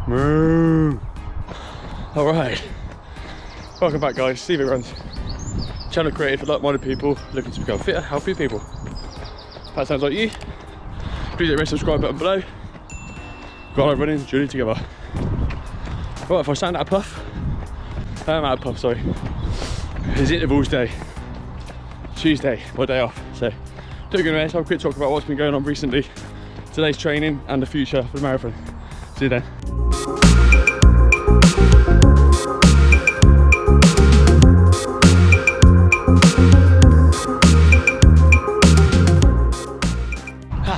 Moo. All right, welcome back guys. Stevo Runs, channel created for like-minded people looking to become fitter, healthier people. If that sounds like you, please hit the subscribe button below. Go on, running journey together. Right, if I sound out of puff, I'm out of puff, sorry. It's intervals day, Tuesday, my day off. So, doing good rest. I'll quick talk about what's been going on recently, today's training, and the future for the marathon. See you then.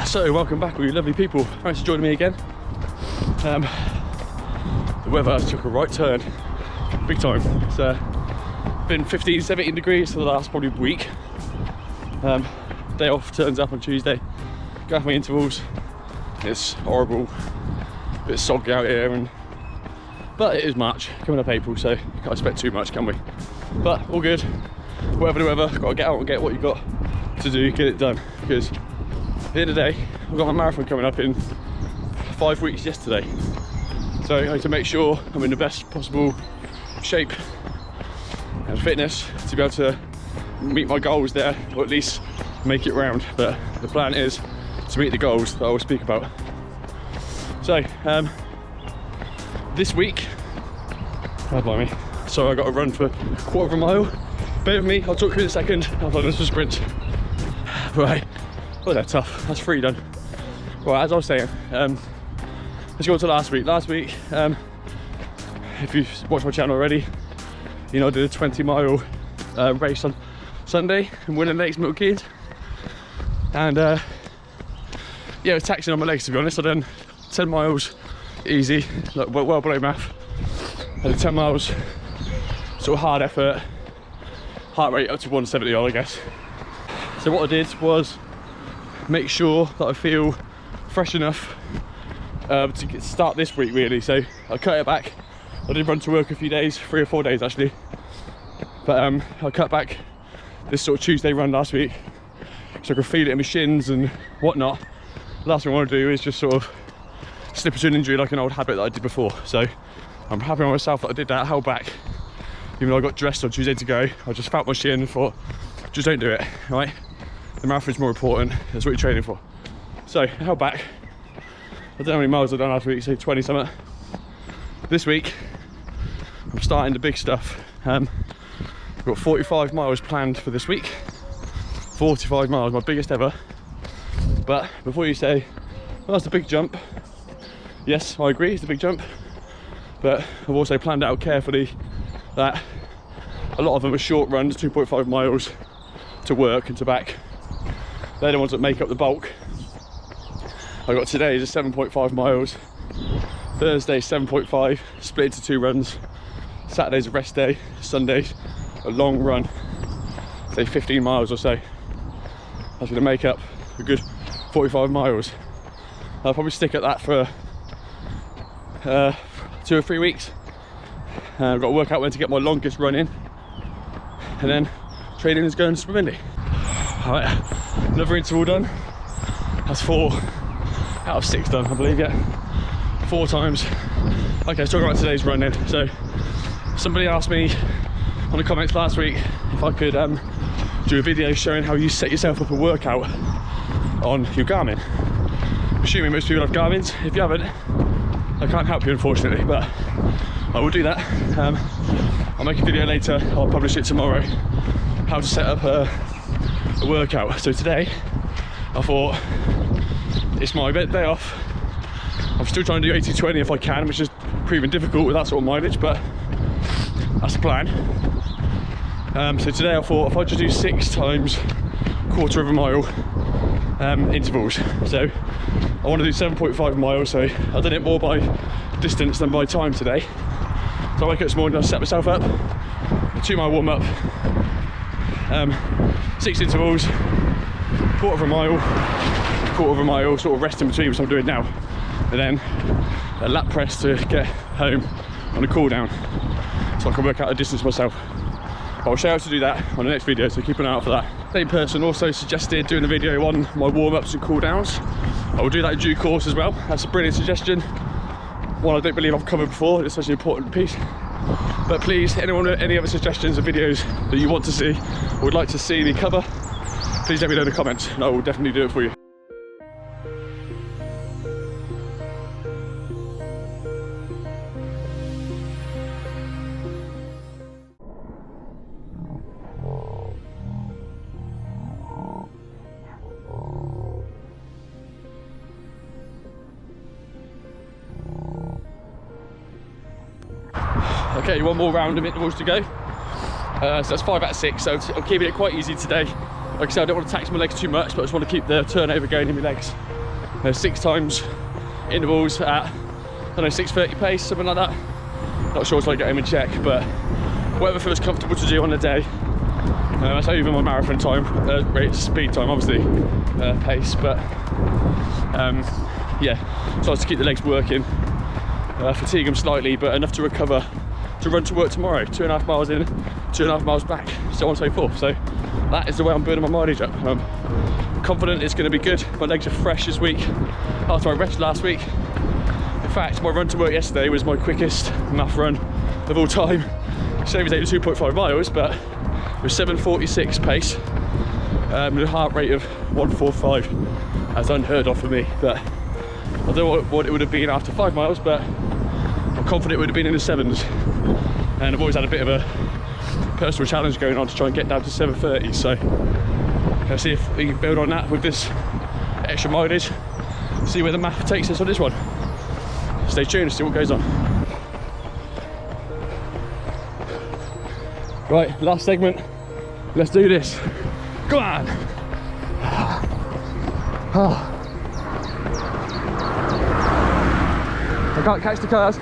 So, welcome back all you lovely people. Thanks for joining me again. The weather has took a right turn, big time. It's been 15, 17 degrees for the last probably week. Day off turns up on Tuesday. Go for my intervals. It's horrible, a bit soggy out here, but it is March, coming up April, so can't expect too much, can we? But all good. Whatever the weather, got to get out and get what you got to do, get it done. Because at the end of the day, I've got my marathon coming up in 5 weeks yesterday. So I need to make sure I'm in the best possible shape and fitness to be able to meet my goals there, or at least make it round. But the plan is to meet the goals that I will speak about. So, this week, oh blimey, so I got to run for a quarter of a mile. Bear with me, I'll talk to you in a second. I've done this for sprints. Right, well they're tough, that's 3 done. Right, as I was saying, let's go on to last week. Last week, if you've watched my channel already, you know I did a 20-mile race on Sunday in Winning Lakes, Milton Keynes. And yeah, it was taxing on my legs, to be honest. I done 10 miles easy, like well below math. And 10 miles sort of hard effort, heart rate up to 170 odd, I guess. So what I did was make sure that I feel fresh enough to start this week really. So I cut it back. I did run to work a few days, 3 or 4 days actually. But I cut back this sort of Tuesday run last week, so I could feel it in my shins and whatnot. The last thing I want to do is just sort of slip into an injury like an old habit that I did before. So I'm happy with myself that I did that, held back. Even though I got dressed on Tuesday to go, I just felt my shin and thought, just don't do it, right? The marathon's more important, that's what you're training for. So I held back. I don't know how many miles I've done last week, say 20 something. This week, I'm starting the big stuff. I've got 45 miles planned for this week. 45 miles, my biggest ever. But before you say, well, that's a big jump. Yes, I agree, it's a big jump. But I've also planned out carefully that a lot of them are short runs, 2.5 miles to work and to back. They're the ones that make up the bulk. I got today's a 7.5 miles, Thursday 7.5, split into 2 runs. Saturday's a rest day, Sunday's a long run, say 15 miles or so. That's gonna make up a good 45 miles. I'll probably stick at that for 2 or 3 weeks. I've got to work out when to get my longest run in, and then training is going swimmingly. All right, another interval done. That's 4 out of 6 done, I believe, yeah. 4 times. Okay, let's talk about today's run then. So, somebody asked me on the comments last week if I could do a video showing how you set yourself up a workout on your Garmin. I'm assuming most people have Garmins. If you haven't, I can't help you unfortunately, but I will do that. I'll make a video later, I'll publish it tomorrow, how to set up a workout. So today, I thought, it's my day off. I'm still trying to do 80-20 if I can, which is proving difficult with that sort of mileage, but that's the plan. So today I thought if I just do 6 times quarter of a mile intervals. So I want to do 7.5 miles, so I've done it more by distance than by time today. So I wake up this morning, I set myself up, a 2-mile warm up, 6 intervals, quarter of a mile, sort of rest in between, which I'm doing now, and then a lap press to get home on a cool down, so I can work out the distance myself. I'll show you how to do that on the next video, so keep an eye out for that. Same person also suggested doing a video on my warm-ups and cool downs. I will do that in due course as well. That's a brilliant suggestion. one I don't believe I've covered before. It's such an important piece. But please, anyone with any other suggestions of videos that you want to see or would like to see me cover, please let me know in the comments and I will definitely do it for you. Okay, one more round of intervals to go. So that's 5 out of 6, so I'm keeping it quite easy today. Like I said, I don't want to tax my legs too much, but I just want to keep the turnover going in my legs. 6 times intervals at, I don't know, 6:30 pace, something like that. Not sure until I get home and check, but whatever feels comfortable to do on the day. That's not even my marathon time, rate speed time, obviously, pace, but yeah, so I just keep the legs working, fatigue them slightly, but enough to recover to run to work tomorrow. 2.5 miles in, 2.5 miles back, so on and so forth. So that is the way I'm building my mileage up. I'm confident it's going to be good. My legs are fresh this week after I rested last week. In fact, my run to work yesterday was my quickest math run of all time. Same as 82.5 miles, but with 7:46 pace, with a heart rate of 145. That's unheard of for me, but I don't know what it would have been after 5 miles, but I'm confident it would have been in the 7s. And I've always had a bit of a personal challenge going on to try and get down to 7:30, so let's see if we can build on that with this extra mileage, see where the math takes us on this one. Stay tuned and see what goes on. Right, last segment, let's do this. Go on! I can't catch the cars.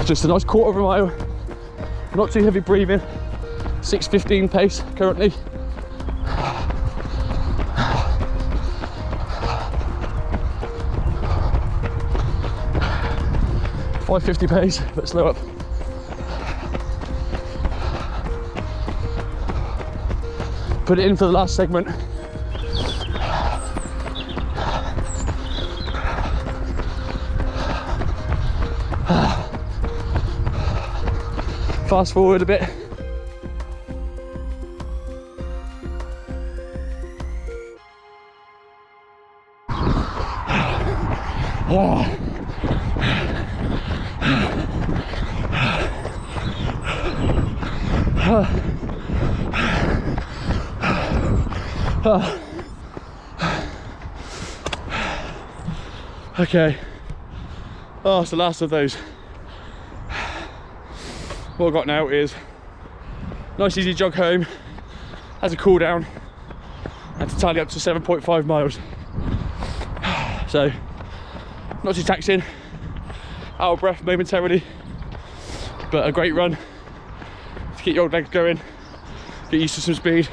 Just a nice quarter of a mile, not too heavy breathing, 6:15 pace currently. .550 pace, but slow up. Put it in for the last segment. Fast forward a bit. Okay. Oh, it's the last of those. What I've got now is nice easy jog home, has a cool down, and to tally up to 7.5 miles. So, not too taxing, out of breath momentarily, but a great run to get your old legs going, get used to some speed.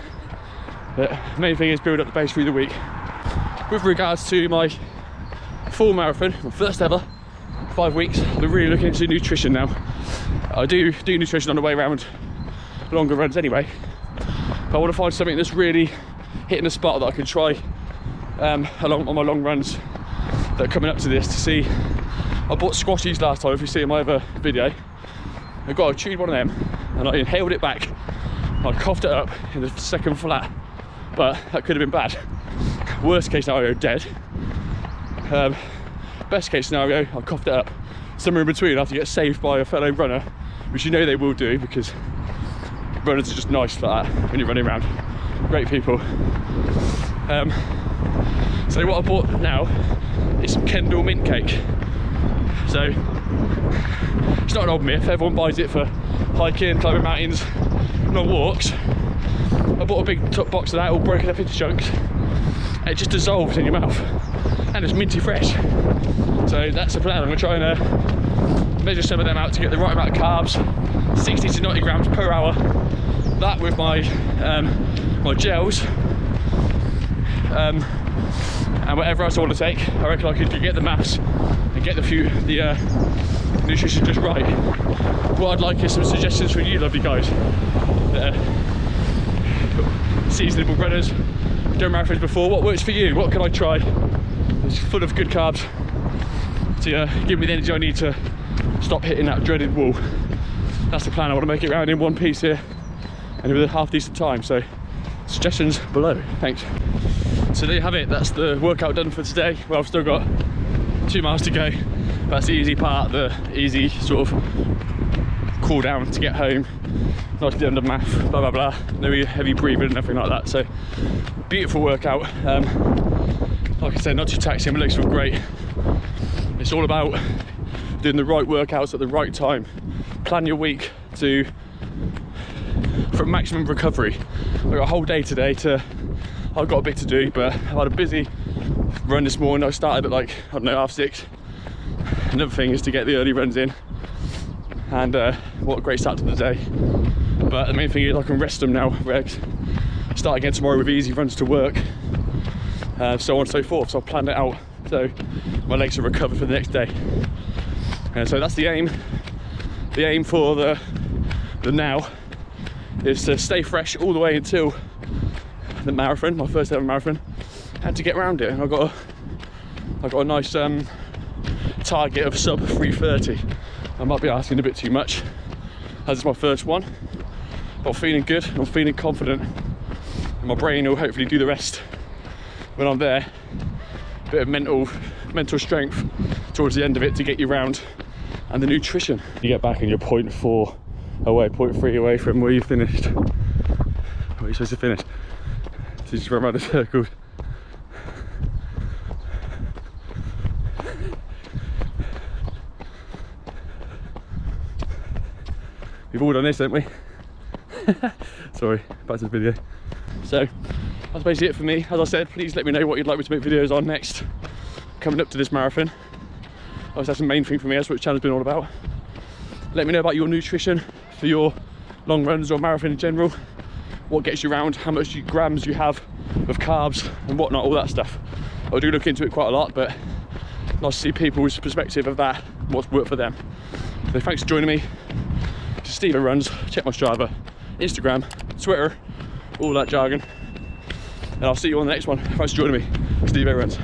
But the main thing is build up the base through the week. With regards to my full marathon, my first ever, 5 weeks, I've been really looking into nutrition now. I do nutrition on the way around longer runs anyway, but I want to find something that's really hitting the spot that I can try along on my long runs that are coming up to this. To see, I bought squashies last time, if you see in my other video. I chewed one of them and I inhaled it back. I coughed it up in the second flat, but that could have been bad. Worst case scenario, dead. Best case scenario, I coughed it up. Somewhere in between, I have to get saved by a fellow runner, which you know they will do, because runners are just nice like that when you're running around. Great people. So what I bought now is some Kendall mint cake. So it's not an old myth, everyone buys it for hiking, climbing mountains, long walks. I bought a big top box of that, all broken up into chunks. It just dissolves in your mouth and it's minty fresh. So that's the plan. I'm going to try and measure some of them out to get the right amount of carbs, 60 to 90 grams per hour. That with my my gels and whatever else I want to take. I reckon I could get the maths and get the nutrition just right. What I'd like is some suggestions from you lovely guys. seasonable runners, done marathons before. What works for you? What can I try? It's full of good carbs to give me the energy I need to stop hitting that dreaded wall. That's the plan. I want to make it round in one piece here and with a half decent time. So suggestions below, thanks. So there you have it, that's the workout done for today. Well, I've still got 2 miles to go. That's the easy part, the easy sort of cool down to get home. Nicely under math, blah blah blah. No heavy breathing, nothing like that. So beautiful workout. Like I said, not too taxing, my legs feel great. It's all about doing the right workouts at the right time. Plan your week for maximum recovery. I've got a whole day today I've got a bit to do, but I've had a busy run this morning. I started at like, I don't know, 6:30. Another thing is to get the early runs in, and what a great start to the day. But the main thing is I can rest them now, Regs. Start again tomorrow with easy runs to work, so on and so forth. So I've planned it out so my legs are recovered for the next day. And so that's the aim. The aim for the now is to stay fresh all the way until the marathon, my first ever marathon, and to get around it. And I've got a nice target of sub 3:30. I might be asking a bit too much as it's my first one, but I'm feeling good, I'm feeling confident, and my brain will hopefully do the rest when I'm there. A bit of mental strength towards the end of it to get you round, and the nutrition. You get back and you're 0.4 away, 0.3 away from where you finished. Where are you supposed to finish? So you just run around in circles. We've all done this, haven't we? Sorry, back to the video. So that's basically it for me. As I said, please let me know what you'd like me to make videos on next, coming up to this marathon. Obviously that's the main thing for me, that's what the channel's been all about. Let me know about your nutrition for your long runs or marathon in general. What gets you around, how much grams you have of carbs and whatnot, all that stuff. I do look into it quite a lot, but nice to see people's perspective of that, what's worked for them. So thanks for joining me. This is Stevo Runs. Check my Strava, Instagram, Twitter, all that jargon. And I'll see you on the next one. Thanks for joining me. Stevo Runs.